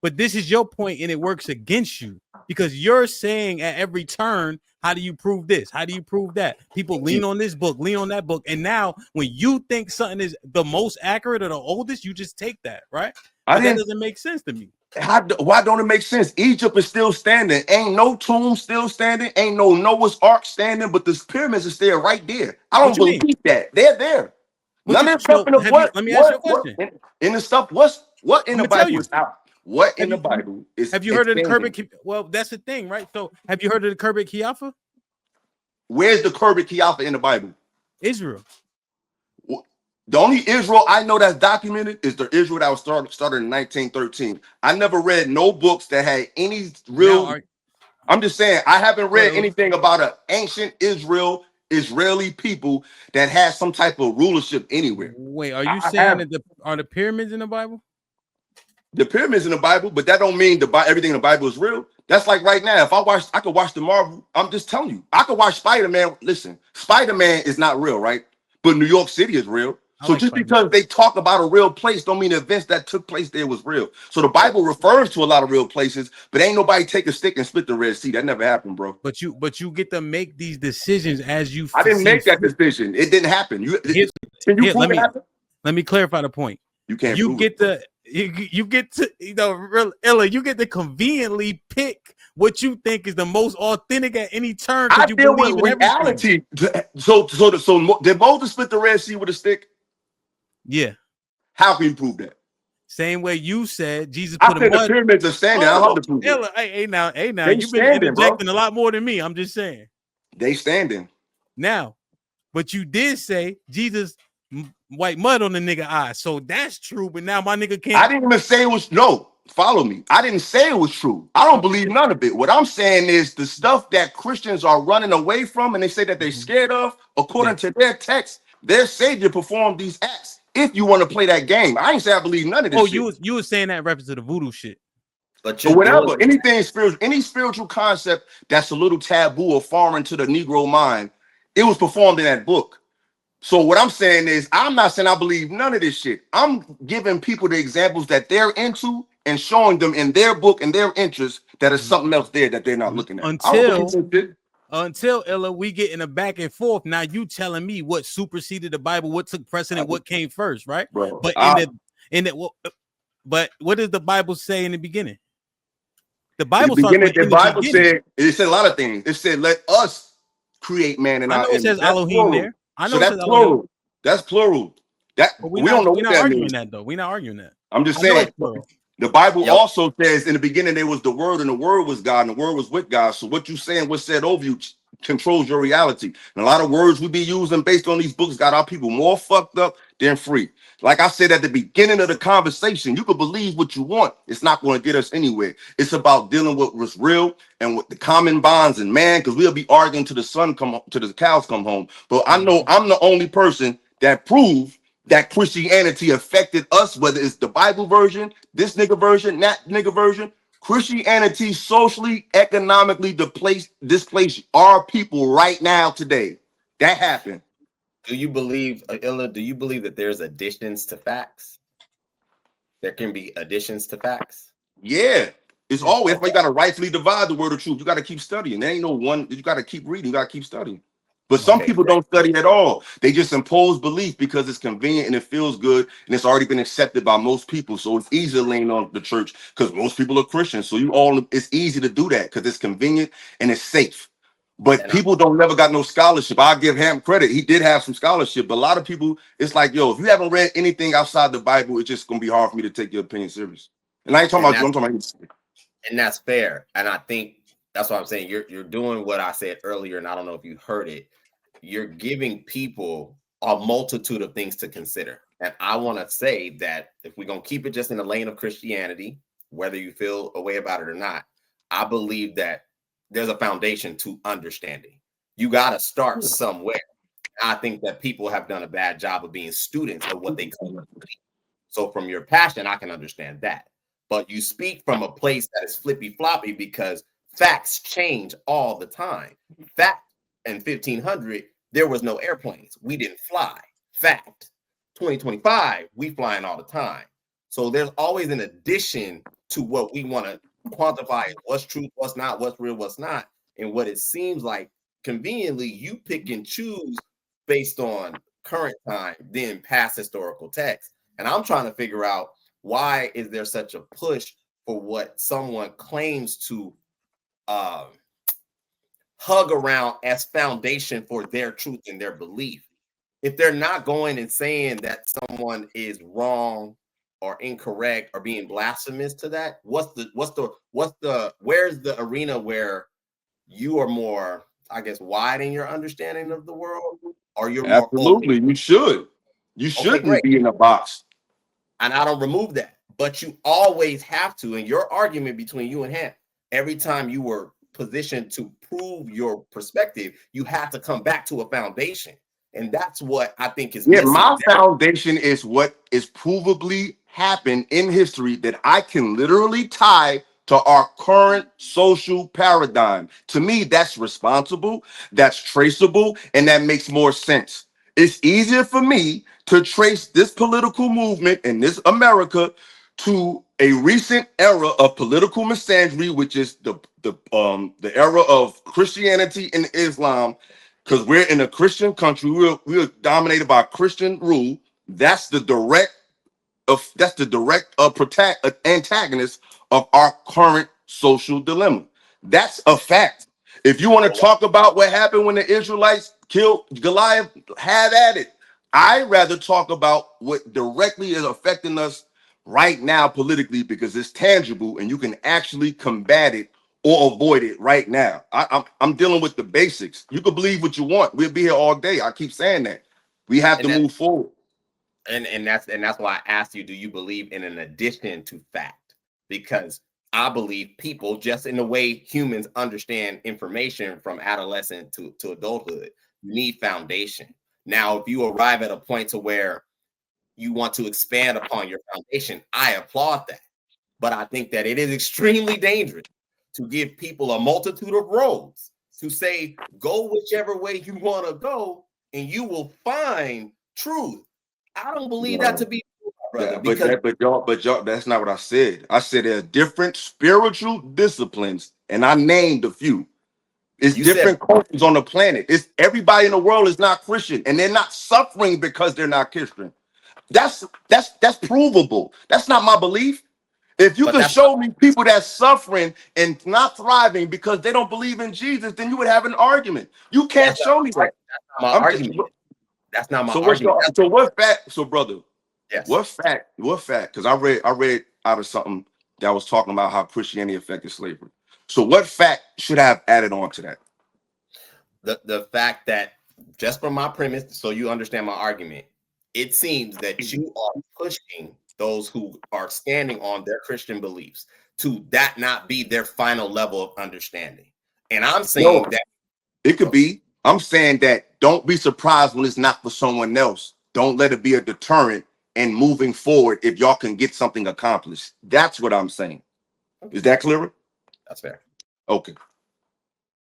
But this is your point, and it works against you because you're saying at every turn, how do you prove this? How do you prove that? People lean on this book, lean on that book. And now when you think something is the most accurate or the oldest, you just take that, right? But that doesn't make sense to me. Why don't it make sense? Egypt is still standing. Ain't no tomb still standing. Ain't no Noah's Ark standing, but the pyramids are still right there. I don't believe that. They're there. None of the stuff in the let me ask you a question. In the stuff, what in the Bible is out? What in the you, Bible is have you heard of the Kerbet? Well, that's the thing, right? So have you heard of the Kerbet Kiafa? Where's the Kerbet Kiafa in the Bible? Israel. The only Israel I know that's documented is the Israel that was started in 1913. I never read no books that had any real. I'm just saying I haven't read anything about an ancient Israeli people that has some type of rulership anywhere. Wait, are you saying that are the pyramids in the Bible? The pyramids in the Bible, but that don't mean everything in the Bible is real. That's like right now. If I could watch the Marvel. I'm just telling you, I could watch Spider-Man. Listen, Spider-Man is not real, right? But New York City is real. So just because they talk about a real place don't mean the events that took place there was real. So the Bible refers to a lot of real places, but ain't nobody take a stick and split the Red Sea. That never happened, bro. But you get to make these decisions as you. I didn't make that decision. It didn't happen. Let me clarify the point. You can't. You get to you get to you get to conveniently pick what you think is the most authentic at any turn. I deal with reality. So did Moses split the Red Sea with a stick? Yeah. How can you prove that? Same way you said Jesus put the pyramids are standing. I don't have to prove it. Hey now, you've been interjecting a lot more than me. I'm just saying. They standing. Now, but you did say Jesus white mud on the nigga eye. So that's true, but now my nigga can't. I didn't even say it was follow me. I didn't say it was true. I don't believe none of it. What I'm saying is the stuff that Christians are running away from and they say that they're scared of, according to their text, their savior performed these acts. If you want to play that game, I ain't say I believe none of this. You were saying that in reference to the voodoo shit. But whatever, anything spiritual, any spiritual concept that's a little taboo or foreign to the Negro mind, it was performed in that book. So what I'm saying is, I'm not saying I believe none of this shit. I'm giving people the examples that they're into and showing them in their book and their interest that is something else there that they're not looking at. Until Ella, we get in a back and forth. Now you telling me what superseded the Bible, what took precedent, what came first, right? Bro, but but what does the Bible say in the beginning? The Bible said it said a lot of things. It said, "Let us create man." And I know it says Elohim there. I know so that's plural. That's plural. We don't know what that means. We're not arguing that. I'm just saying. The Bible also says in the beginning there was the Word, and the Word was God, and the Word was with God. So what you saying, what's said over you, controls your reality. And a lot of words we be using based on these books got our people more fucked up than free. Like I said at the beginning of the conversation, you can believe what you want. It's not going to get us anywhere. It's about dealing with what's real and with the common bonds and man, because we'll be arguing till the cows come home. But I know I'm the only person that proved that Christianity affected us, whether it's the Bible version, this nigga version, that nigga version. Christianity socially, economically displaced our people right now today. That happened. Do you believe, Illa, do you believe that there's additions to facts? There can be additions to facts? Yeah. It's always, you got to rightfully divide the word of truth. You got to keep studying. There ain't no one, you got to keep reading. You got to keep studying. But some people don't study at all. They just impose belief because it's convenient and it feels good and it's already been accepted by most people. So it's easy to lean on the church because most people are Christians. So it's easy to do that because it's convenient and it's safe. But people don't never got no scholarship. I'll give him credit. He did have some scholarship, but a lot of people, it's like, yo, if you haven't read anything outside the Bible, it's just gonna be hard for me to take your opinion serious. And I ain't talking about you, I'm talking about you. And that's fair. And I think that's what I'm saying. You're doing what I said earlier, and I don't know if you heard it. You're giving people a multitude of things to consider. And I want to say that if we're going to keep it just in the lane of Christianity, whether you feel a way about it or not, I believe that there's a foundation to understanding. You got to start somewhere. I think that people have done a bad job of being students of what they call. So from your passion, I can understand that. But you speak from a place that is flippy floppy because facts change all the time. Fact. In 1500, there was no airplanes. We didn't fly. Fact. 2025, we flying all the time. So there's always an addition to what we want to quantify, what's truth, what's not, what's real, what's not. And what it seems like conveniently you pick and choose based on current time, then past historical text. And I'm trying to figure out, why is there such a push for what someone claims to hug around as foundation for their truth and their belief? If they're not going and saying that someone is wrong or incorrect or being blasphemous to that, where's the arena where you are more, I guess, wide in your understanding of the world, or you're more Absolutely, open? you should. You Okay, shouldn't great. be in a box. And I don't remove that, but you always have to. In your argument between you and Ham, every time you were positioned to prove your perspective, you have to come back to a foundation. And that's what I think is Yeah, missing. my foundation is what is provably happened in history that I can literally tie to our current social paradigm. To me, that's responsible, that's traceable, and that makes more sense. It's easier for me to trace this political movement in this America to a recent era of political misandry, which is the era of Christianity and Islam, because we're in a Christian country. We're dominated by Christian rule. That's the direct antagonist of our current social dilemma. That's a fact. If you want to talk about what happened when the Israelites killed Goliath, have at it. I'd rather talk about what directly is affecting us right now politically, because it's tangible and you can actually combat it or avoid it right now. I'm dealing with the basics. You can believe what you want. We'll be here all day. I keep saying that. We have to move forward. And that's why I asked you, do you believe in an addition to fact? Because I believe people, just in the way humans understand information from adolescent to adulthood, you need foundation. Now, if you arrive at a point to where you want to expand upon your foundation, I applaud that. But I think that it is extremely dangerous to give people a multitude of roads to say, go whichever way you want to go, and you will find truth. I don't believe that to be true, brother. But y'all, that's not what I said. I said there are different spiritual disciplines, and I named a few. It's different cultures on the planet. It's everybody in the world is not Christian, and they're not suffering because they're not Christian. That's provable. That's not my belief. If you can show me people that's suffering and not thriving because they don't believe in Jesus, then you would have an argument. You can't show me that. That's not my argument. That's not my argument. So what fact? So brother, yes. What fact? Because I read out of something that was talking about how Christianity affected slavery. So what fact should I have added on to that? The fact that, just from my premise, so you understand my argument, it seems that you are pushing those who are standing on their Christian beliefs to that not be their final level of understanding. And I'm saying that it could be. I'm saying that don't be surprised when it's not for someone else. Don't let it be a deterrent in moving forward if y'all can get something accomplished. That's what I'm saying. Is that clearer? That's fair. Okay.